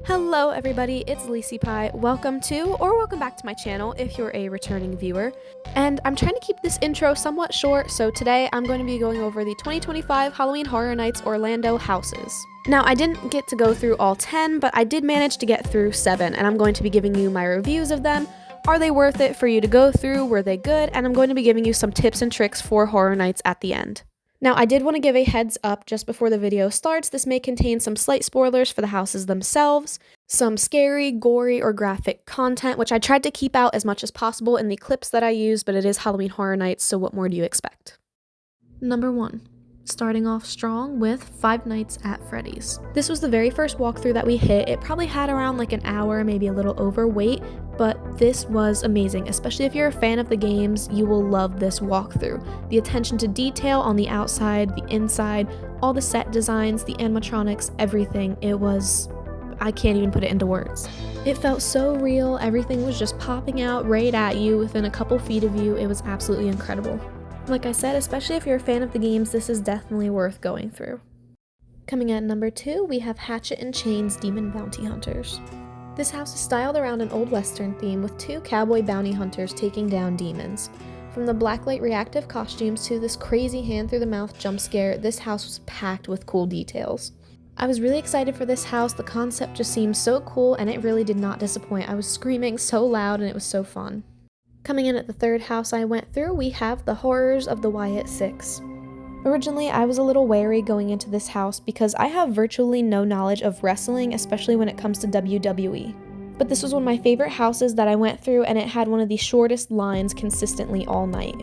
Hello everybody, it's Lacey Pie. Welcome back to my channel if you're a returning viewer. And I'm trying to keep this intro somewhat short, so today I'm going to be going over the 2025 Halloween Horror Nights Orlando houses. Now, I didn't get to go through all 10, but I did manage to get through 7, and I'm going to be giving you my reviews of them. Are they worth it for you to go through? Were they good? And I'm going to be giving you some tips and tricks for Horror Nights at the end. Now, I did want to give a heads up just before the video starts. This may contain some slight spoilers for the houses themselves, some scary, gory, or graphic content, which I tried to keep out as much as possible in the clips that I used, but it is Halloween Horror Nights, so what more do you expect? Number 1. Starting off strong with Five Nights at Freddy's. This was the very first walkthrough that we hit. It probably had around like an hour, maybe a little overweight, but this was amazing. Especially if you're a fan of the games, you will love this walkthrough. The attention to detail on the outside, the inside, all the set designs, the animatronics, everything. I can't even put it into words. It felt so real. Everything was just popping out right at you within a couple feet of you. It was absolutely incredible. Like I said, especially if you're a fan of the games, this is definitely worth going through. Coming at number 2, we have Hatchet and Chains Demon Bounty Hunters. This house is styled around an old western theme with 2 cowboy bounty hunters taking down demons. From the blacklight reactive costumes to this crazy hand-through-the-mouth jump scare, this house was packed with cool details. I was really excited for this house. The concept just seemed so cool and it really did not disappoint. I was screaming so loud and it was so fun. Coming in at the 3rd house I went through, we have The Horrors of the Wyatt Six. Originally, I was a little wary going into this house because I have virtually no knowledge of wrestling, especially when it comes to WWE. But this was one of my favorite houses that I went through, and it had one of the shortest lines consistently all night.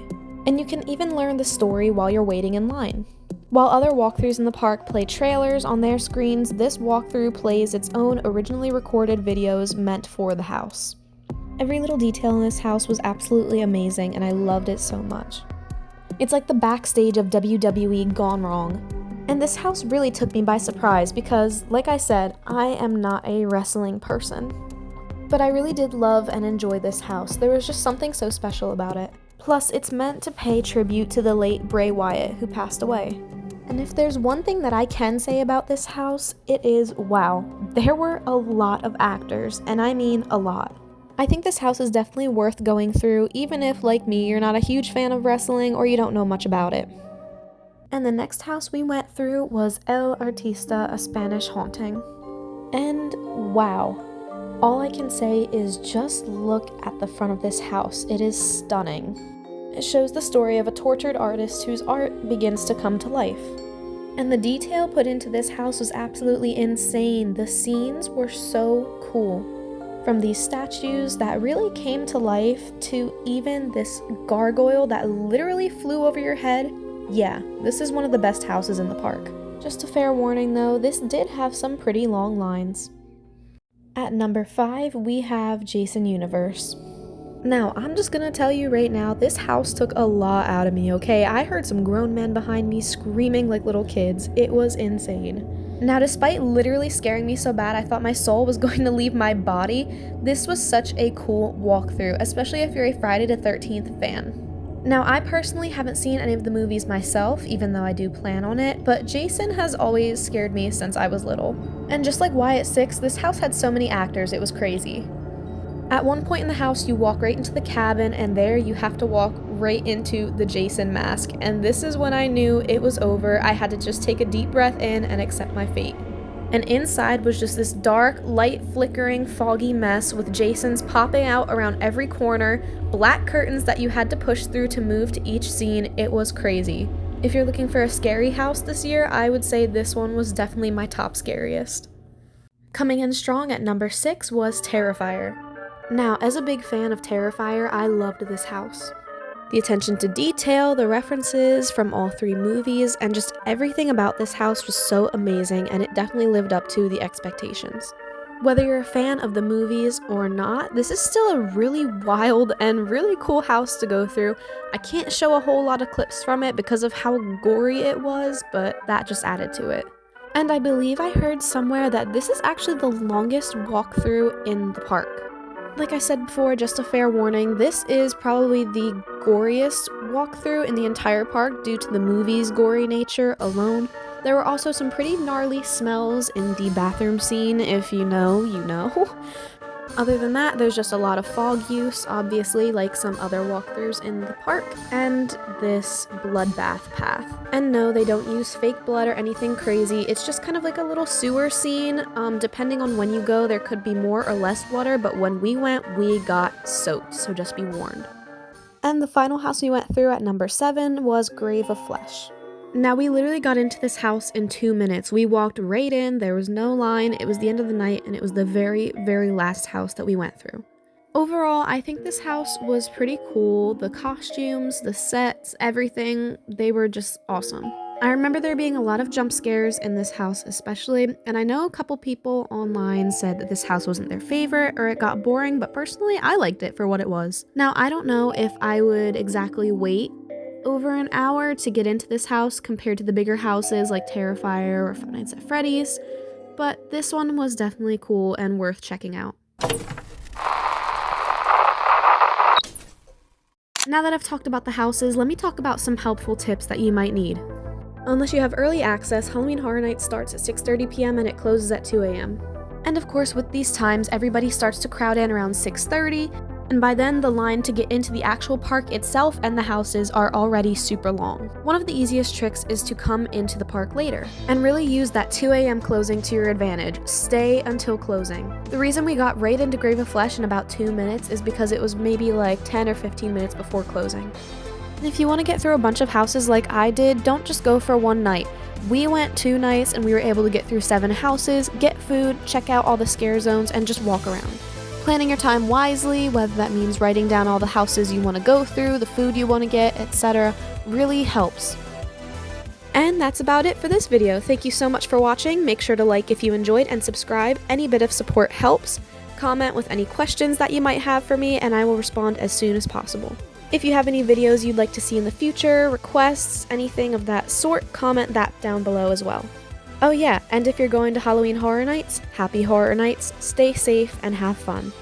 And you can even learn the story while you're waiting in line. While other walkthroughs in the park play trailers on their screens, this walkthrough plays its own originally recorded videos meant for the house. Every little detail in this house was absolutely amazing, and I loved it so much. It's like the backstage of WWE gone wrong. And this house really took me by surprise because, like I said, I am not a wrestling person. But I really did love and enjoy this house. There was just something so special about it. Plus, it's meant to pay tribute to the late Bray Wyatt, who passed away. And if there's one thing that I can say about this house, it is, wow, there were a lot of actors, and I mean a lot. I think this house is definitely worth going through, even if, like me, you're not a huge fan of wrestling or you don't know much about it. And the next house we went through was El Artista, a Spanish haunting. And wow, all I can say is just look at the front of this house. It is stunning. It shows the story of a tortured artist whose art begins to come to life. And the detail put into this house was absolutely insane. The scenes were so cool. From these statues that really came to life to even this gargoyle that literally flew over your head. Yeah, this is one of the best houses in the park. Just a fair warning though, this did have some pretty long lines. At number 5, we have Jason Universe. Now, I'm just gonna tell you right now, this house took a lot out of me, okay? I heard some grown men behind me screaming like little kids. It was insane. Now, despite literally scaring me so bad I thought my soul was going to leave my body, this was such a cool walkthrough, especially if you're a Friday the 13th fan. Now, I personally haven't seen any of the movies myself, even though I do plan on it, but Jason has always scared me since I was little. And just like Wyatt Six, this house had so many actors, it was crazy. At one point in the house, you walk right into the cabin, and there you have to walk right into the Jason mask. And this is when I knew it was over. I had to just take a deep breath in and accept my fate. And inside was just this dark, light flickering, foggy mess with Jasons popping out around every corner, black curtains that you had to push through to move to each scene. It was crazy. If you're looking for a scary house this year, I would say this one was definitely my top scariest. Coming in strong at number 6 was Terrifier. Now, as a big fan of Terrifier, I loved this house. The attention to detail, the references from all 3 movies, and just everything about this house was so amazing, and it definitely lived up to the expectations. Whether you're a fan of the movies or not, this is still a really wild and really cool house to go through. I can't show a whole lot of clips from it because of how gory it was, but that just added to it. And I believe I heard somewhere that this is actually the longest walkthrough in the park. Like I said before, just a fair warning, this is probably the goriest walkthrough in the entire park due to the movie's gory nature alone. There were also some pretty gnarly smells in the bathroom scene. If you know, you know. Other than that, there's just a lot of fog use, obviously, like some other walkthroughs in the park, and this bloodbath path. And no, they don't use fake blood or anything crazy, it's just kind of like a little sewer scene. Depending on when you go, there could be more or less water, but when we went, we got soaked, so just be warned. And the final house we went through at number 7 was Grave of Flesh. Now, we literally got into this house in 2 minutes. We walked right in, there was no line, it was the end of the night, and it was the very, very last house that we went through. Overall, I think this house was pretty cool. The costumes, the sets, everything, they were just awesome. I remember there being a lot of jump scares in this house especially, and I know a couple people online said that this house wasn't their favorite or it got boring, but personally, I liked it for what it was. Now, I don't know if I would exactly wait over an hour to get into this house compared to the bigger houses like Terrifier or Five Nights at Freddy's, but this one was definitely cool and worth checking out. Now that I've talked about the houses, let me talk about some helpful tips that you might need. Unless you have early access, Halloween Horror Nights starts at 6:30 p.m. and it closes at 2 a.m. And of course, with these times, everybody starts to crowd in around 6:30, and by then the line to get into the actual park itself and the houses are already super long. One of the easiest tricks is to come into the park later, and really use that 2 a.m. closing to your advantage. Stay until closing. The reason we got right into Grave of Flesh in about 2 minutes is because it was maybe like 10 or 15 minutes before closing. And if you want to get through a bunch of houses like I did, don't just go for one night. We went 2 nights and we were able to get through 7 houses, get food, check out all the scare zones, and just walk around. Planning your time wisely, whether that means writing down all the houses you want to go through, the food you want to get, etc., really helps. And that's about it for this video. Thank you so much for watching. Make sure to like if you enjoyed and subscribe. Any bit of support helps. Comment with any questions that you might have for me and I will respond as soon as possible. If you have any videos you'd like to see in the future, requests, anything of that sort, comment that down below as well. Oh yeah, and if you're going to Halloween Horror Nights, happy Horror Nights, stay safe, and have fun.